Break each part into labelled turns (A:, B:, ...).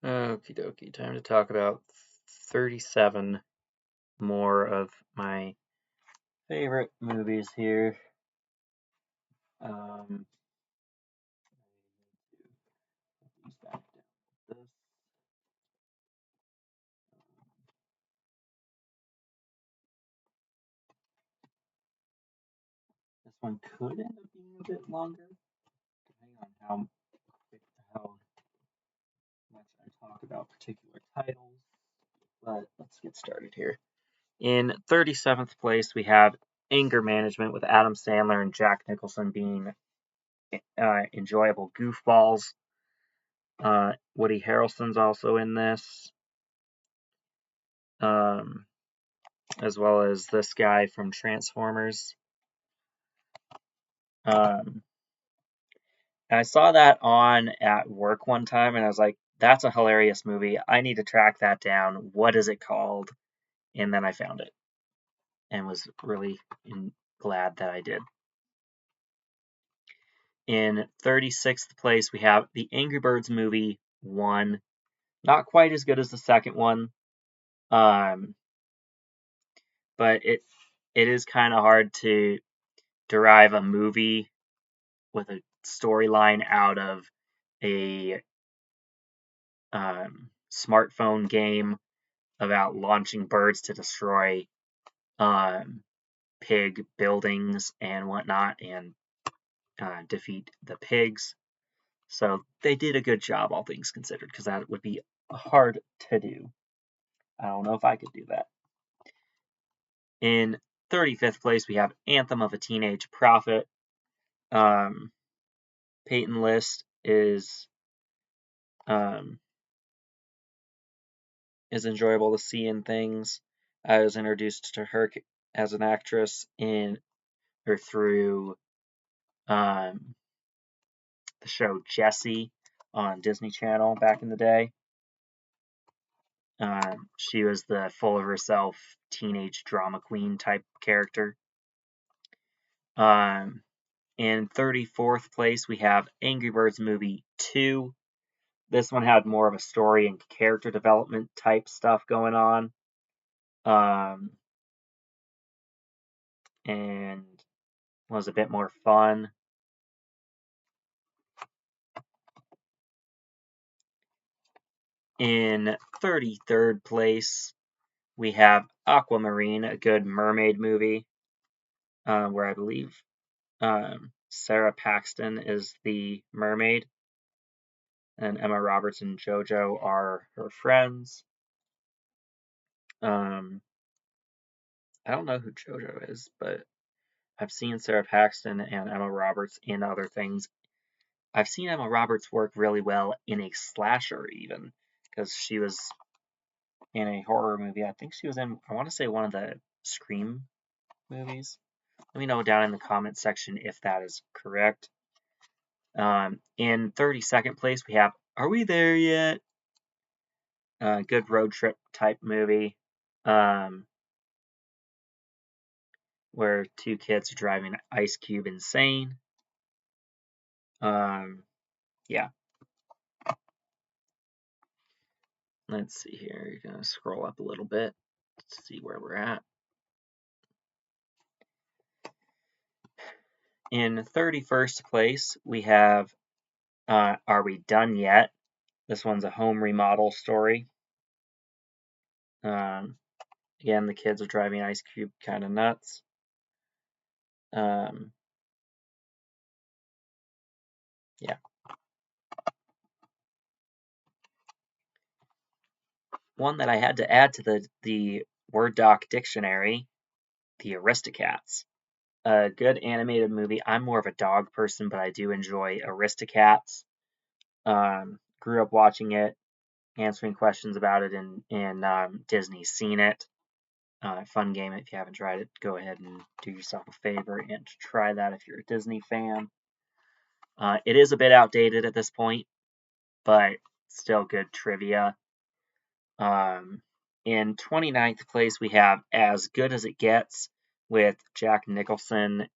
A: Okie dokie, time to talk about 37 more of my favorite movies here. Um, this one could end up being a bit longer, depending on how much I talk about particular titles. But let's get started here. In 37th place, we have Anger Management with Adam Sandler and Jack Nicholson being enjoyable goofballs. Woody Harrelson's also in this, as well as this guy from Transformers. I saw that on at work one time, and I was like, "That's a hilarious movie. I need to track that down. What is it called?" And then I found it, and was really glad that I did. In 36th place, we have the Angry Birds movie 1. Not quite as good as the second one, but it is kind of hard to derive a movie with a storyline out of a smartphone game about launching birds to destroy pig buildings and whatnot and defeat the pigs. So they did a good job, all things considered, because that would be hard to do. I don't know if I could do that. In 35th place, we have Anthem of a Teenage Prophet. Peyton List is enjoyable to see in things. I was introduced to her as an actress through the show Jessie on Disney Channel back in the day. She was the full of herself teenage drama queen type character. In 34th place, we have Angry Birds Movie 2. This one had more of a story and character development type stuff going on. And was a bit more fun. In 33rd place, we have Aquamarine, a good mermaid movie, where I believe Sarah Paxton is the mermaid, and Emma Roberts and JoJo are her friends. I don't know who JoJo is, but I've seen Sarah Paxton and Emma Roberts in other things. I've seen Emma Roberts work really well in a slasher, even, because she was in a horror movie. I think she was in, I want to say, one of the Scream movies. Let me know down in the comments section if that is correct. In 32nd place, we have Are We There Yet? Good road trip type movie, where two kids are driving Ice Cube insane. Yeah. Let's see here. You're going to scroll up a little bit to see where we're at. In 31st place, we have Are We Done Yet? This one's a home remodel story. Again, the kids are driving Ice Cube kind of nuts. Yeah. One that I had to add to the Word Doc dictionary, the Aristocats. A good animated movie. I'm more of a dog person, but I do enjoy Aristocats. Grew up watching it, answering questions about it in Disney's Seen It. Fun game. If you haven't tried it, go ahead and do yourself a favor and try that if you're a Disney fan. It is a bit outdated at this point, but still good trivia. In 29th place, we have As Good as It Gets with Jack Nicholson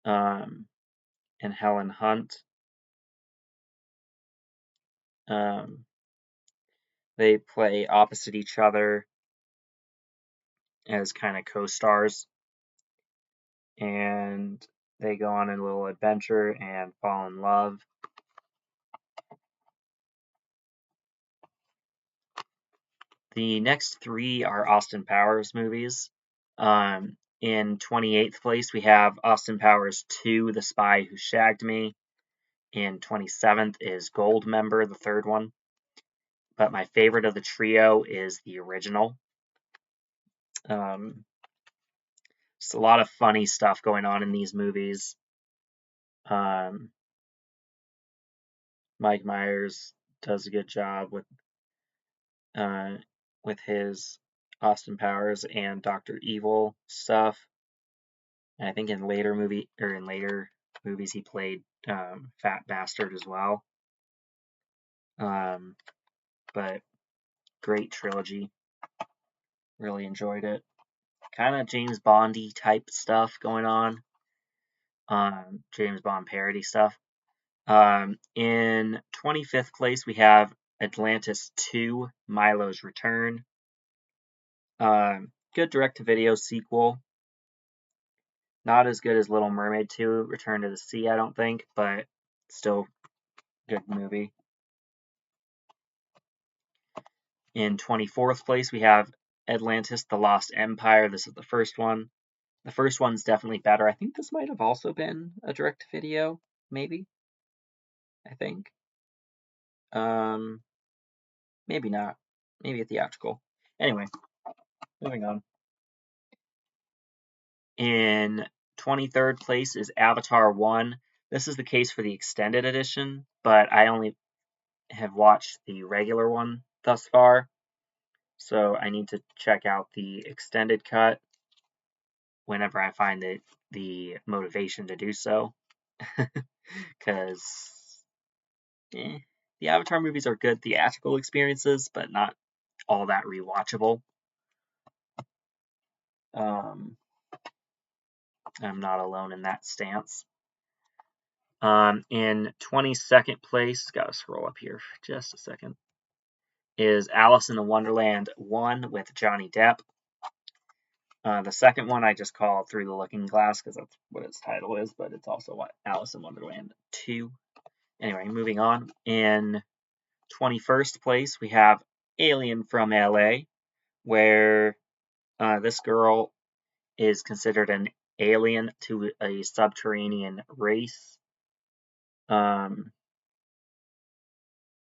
A: and Helen Hunt. They play opposite each other as kind of co-stars, and they go on a little adventure and fall in love. The next three are Austin Powers movies. In 28th place, we have Austin Powers 2, The Spy Who Shagged Me. In 27th is Goldmember, the third one. But my favorite of the trio is the original. Just a lot of funny stuff going on in these movies. Mike Myers does a good job with his Austin Powers and Dr. Evil stuff. And I think in later movies he played Fat Bastard as well. But great trilogy. Really enjoyed it. Kind of James Bondy type stuff going on. James Bond parody stuff. In 25th place, we have Atlantis 2, Milo's Return. Good direct-to-video sequel. Not as good as Little Mermaid 2, Return to the Sea, I don't think, but still good movie. In 24th place, we have Atlantis, The Lost Empire. This is the first one. The first one's definitely better. I think this might have also been a direct-to-video, maybe. I think. Maybe not. Maybe a theatrical. Anyway, moving on. In 23rd place is Avatar 1. This is the case for the extended edition, but I only have watched the regular one thus far. So I need to check out the extended cut whenever I find the motivation to do so. Because the Avatar movies are good theatrical experiences, but not all that rewatchable. I'm not alone in that stance. In 22nd place, gotta scroll up here for just a second, is Alice in the Wonderland 1 with Johnny Depp. The second one I just call Through the Looking Glass because that's what its title is, but it's also what Alice in Wonderland 2. Anyway, moving on. In 21st place, we have Alien from LA, where this girl is considered an alien to a subterranean race. And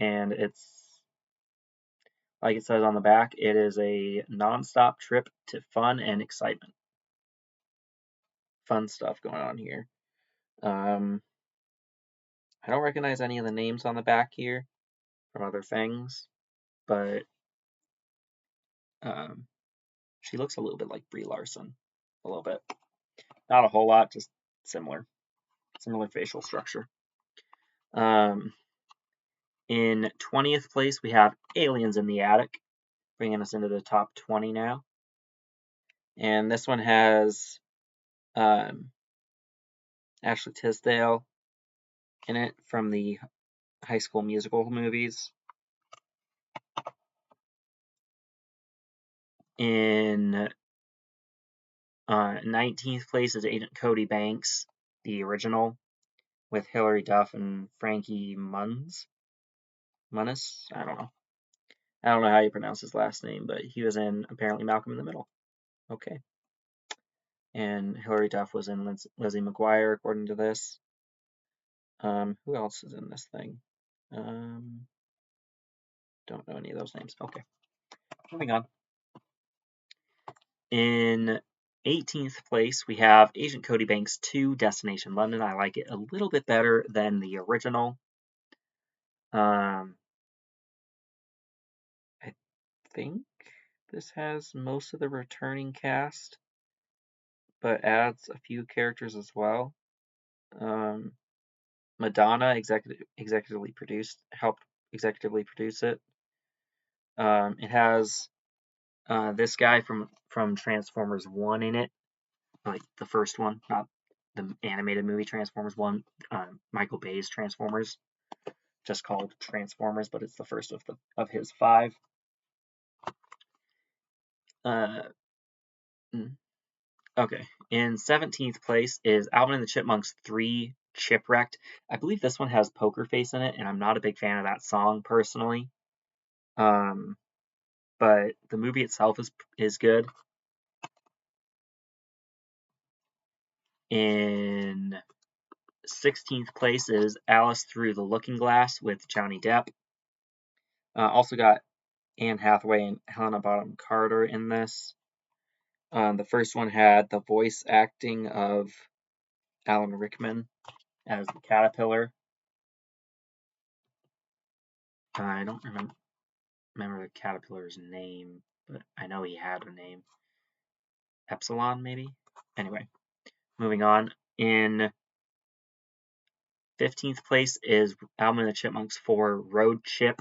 A: it's, like it says on the back, it is a non-stop trip to fun and excitement. Fun stuff going on here. I don't recognize any of the names on the back here from other things, but she looks a little bit like Brie Larson. A little bit. Not a whole lot, just similar facial structure. In 20th place, we have Aliens in the Attic, bringing us into the top 20 now. And this one has Ashley Tisdale in it from the High School Musical movies. In 19th place is Agent Cody Banks, the original, with Hilary Duff and Frankie Muniz. I don't know. I don't know how you pronounce his last name, but he was in apparently Malcolm in the Middle. Okay. And Hilary Duff was in Lizzie McGuire, according to this. Who else is in this thing? Don't know any of those names. Okay. Moving on. In 18th place, we have Agent Cody Banks 2, Destination London. I like it a little bit better than the original. I think this has most of the returning cast, but adds a few characters as well. Madonna helped executively produce it. It has this guy from Transformers 1 in it, like the first one, not the animated movie Transformers 1, Michael Bay's Transformers. just called Transformers, but it's the first of his 5. Okay, in 17th place is Alvin and the Chipmunks 3 Chipwrecked. I believe this one has Poker Face in it, and I'm not a big fan of that song personally. But the movie itself is good. In 16th place is Alice Through the Looking Glass with Johnny Depp. Also got Anne Hathaway and Helena Bonham Carter in this. The first one had the voice acting of Alan Rickman as the caterpillar. I don't remember the caterpillar's name, but I know he had a name. Epsilon, maybe? Anyway, moving on. In 15th place is Alvin and the Chipmunks 4 Road Chip.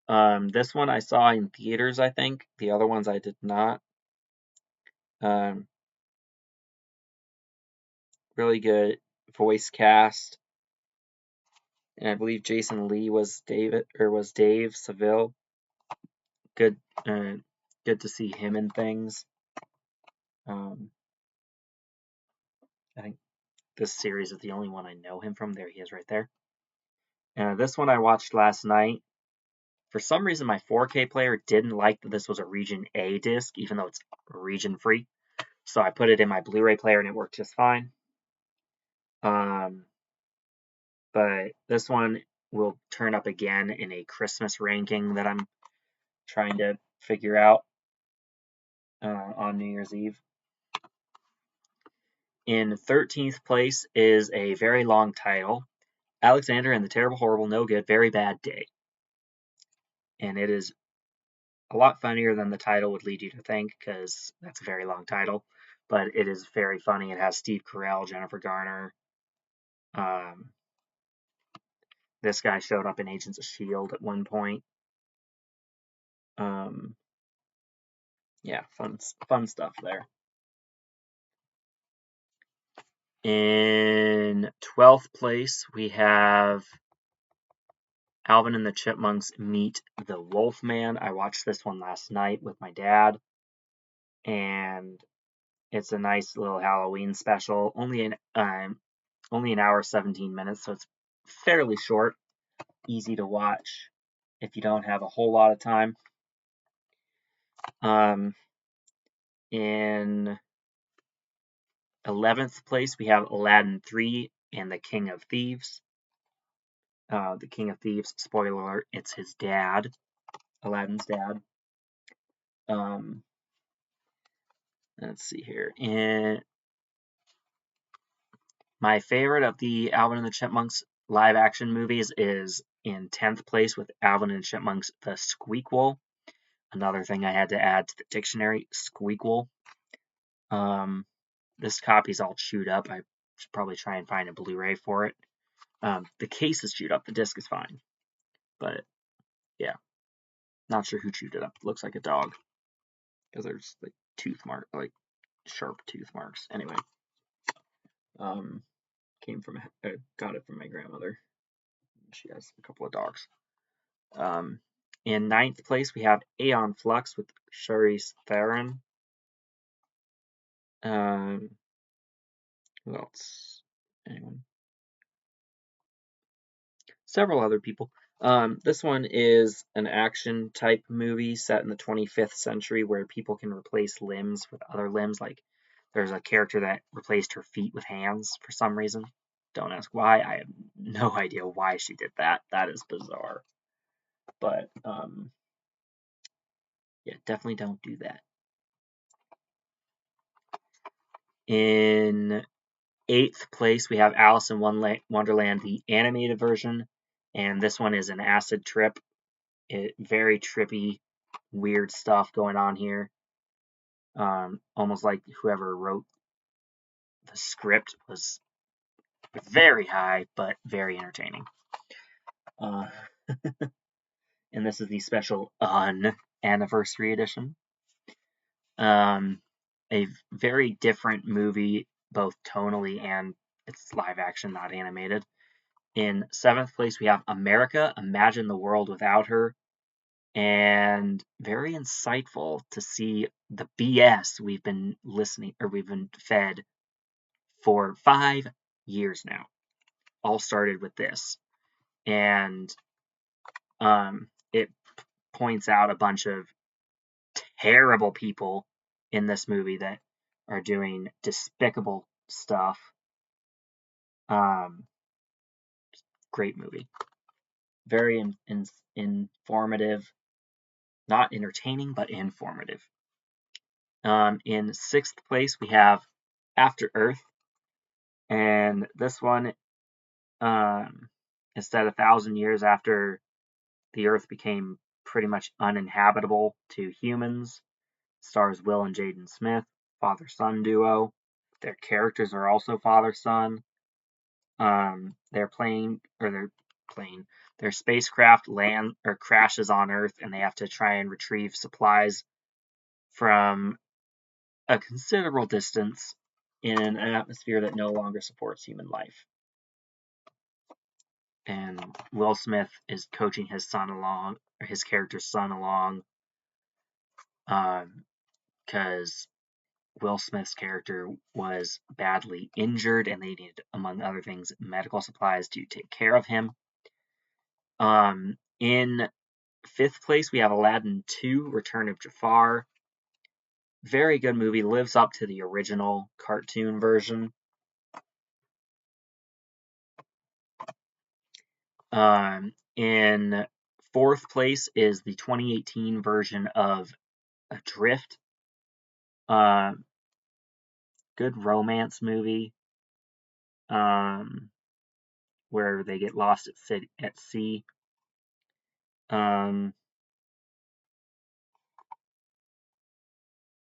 A: This one I saw in theaters, I think. The other ones I did not. Really good voice cast. And I believe Jason Lee was Dave Seville. Good to see him in things. I think this series is the only one I know him from. There he is right there. This one I watched last night. For some reason, my 4K player didn't like that this was a Region A disc, even though it's region free. So I put it in my Blu-ray player and it worked just fine. But this one will turn up again in a Christmas ranking that I'm trying to figure out on New Year's Eve. In 13th place is a very long title, Alexander and the Terrible, Horrible, No Good, Very Bad Day. And it is a lot funnier than the title would lead you to think, because that's a very long title. But it is very funny. It has Steve Carell, Jennifer Garner. This guy showed up in Agents of S.H.I.E.L.D. at one point. Yeah, fun stuff there. In 12th place, we have Alvin and the Chipmunks Meet the Wolfman. I watched this one last night with my dad, and it's a nice little Halloween special. Only an hour 17 minutes, so it's fairly short, easy to watch if you don't have a whole lot of time. In 11th place, we have Aladdin 3 and the King of Thieves. The King of Thieves, spoiler alert, it's his dad, Aladdin's dad. Let's see here. My favorite of the Alvin and the Chipmunks live action movies is in 10th place with Alvin and the Chipmunks The Squeakquel. Another thing I had to add to the dictionary, Squeakquel. This copy's all chewed up. I should probably try and find a Blu-ray for it. The case is chewed up. The disc is fine. But, yeah. Not sure who chewed it up. Looks like a dog. Because there's, like, sharp tooth marks. Anyway. Got it from my grandmother. She has a couple of dogs. In 9th place, we have Aeon Flux with Charlize Theron. Who else? Anyone? Several other people. This one is an action type movie set in the 25th century where people can replace limbs with other limbs. Like there's a character that replaced her feet with hands for some reason. Don't ask why. I have no idea why she did that. That is bizarre. But yeah, definitely don't do that. In 8th place, we have Alice in Wonderland, the animated version, and this one is an acid trip. Very trippy, weird stuff going on here. Almost like whoever wrote the script was very high, but very entertaining. And this is the special anniversary edition. A very different movie, both tonally and it's live action, not animated. In 7th place, we have America, Imagine the World Without Her. And very insightful to see the BS we've been fed for 5 years now. All started with this. And it points out a bunch of terrible people in this movie that are doing despicable stuff. Great movie. Very informative. Not entertaining, but informative. In 6th place, we have After Earth. And this one is set 1,000 years after the Earth became pretty much uninhabitable to humans. Stars Will and Jaden Smith, father-son duo. Their characters are also father-son. Their spacecraft crashes on Earth, and they have to try and retrieve supplies from a considerable distance in an atmosphere that no longer supports human life. And Will Smith is coaching his character's son along, because Will Smith's character was badly injured and they needed, among other things, medical supplies to take care of him. In 5th place, we have Aladdin 2, Return of Jafar. Very good movie, lives up to the original cartoon version. In 4th place is the 2018 version of Adrift. Good romance movie, where they get lost at sea.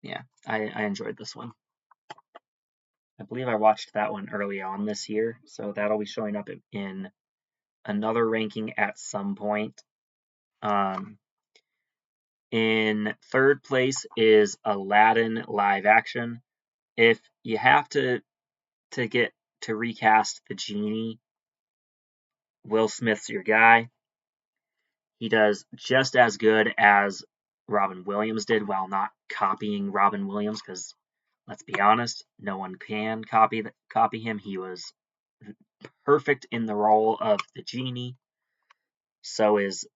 A: Yeah, I enjoyed this one. I believe I watched that one early on this year, so that'll be showing up in another ranking at some point. In 3rd place is Aladdin live action. If you have to recast the genie, Will Smith's your guy. He does just as good as Robin Williams did, while not copying Robin Williams, because let's be honest, no one can copy him. He was perfect in the role of the genie. So is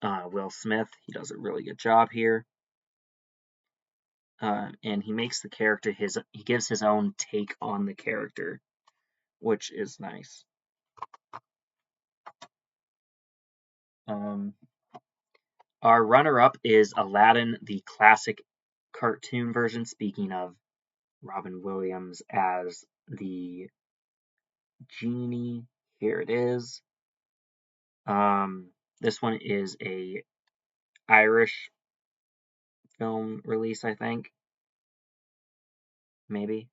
A: Will Smith. He does a really good job here. And he makes the character he gives his own take on the character, which is nice. Our runner-up is Aladdin, the classic cartoon version. Speaking of Robin Williams as the genie, here it is. This one is a Irish film release, I think. Maybe.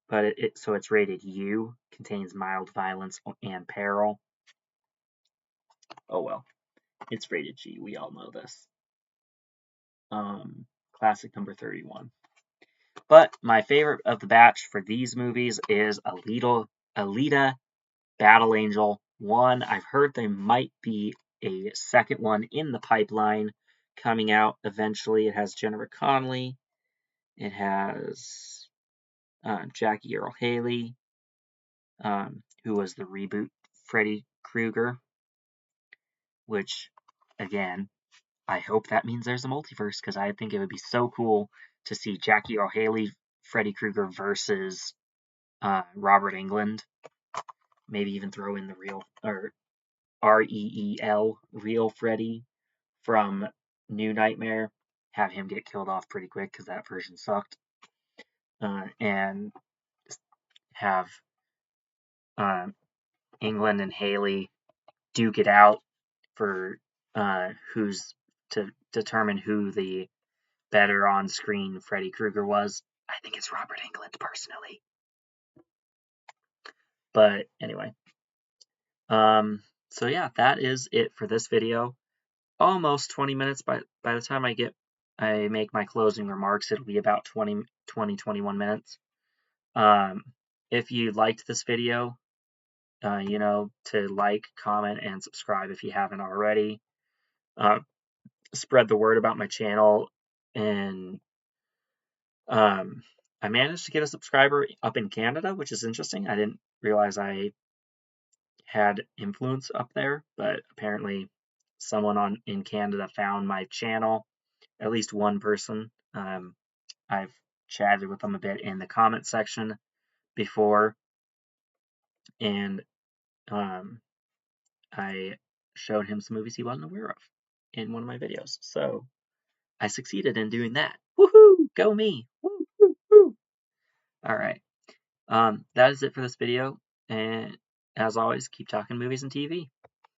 A: But so it's rated U, contains mild violence and peril. Oh well, it's rated G. We all know this. Classic number 31. But my favorite of the batch for these movies is Alita Battle Angel 1. I've heard there might be a second one in the pipeline coming out eventually. It has Jennifer Connelly. It has Jackie Earle Haley, who was the reboot Freddy Krueger, which, again, I hope that means there's a multiverse, because I think it would be so cool to see Jackie Earle Haley, Freddy Krueger versus Robert Englund. Maybe even throw in the real, or REEL, real Freddy from New Nightmare. Have him get killed off pretty quick, because that version sucked. And have Englund and Haley duke it out for who's to determine who the better on-screen Freddy Krueger was. I think it's Robert Englund, personally. But anyway. So yeah, that is it for this video. Almost 20 minutes. By the time I make my closing remarks, it'll be about 21 minutes. If you liked this video, to like, comment, and subscribe if you haven't already. Spread the word about my channel, and I managed to get a subscriber up in Canada, which is interesting. I didn't realize I had influence up there, but apparently someone in Canada found my channel. At least one person. I've chatted with them a bit in the comment section before, and I showed him some movies he wasn't aware of in one of my videos. So I succeeded in doing that. Woohoo! Go me! Woo, woo, woo. All right. That is it for this video. And as always, keep talking movies and TV.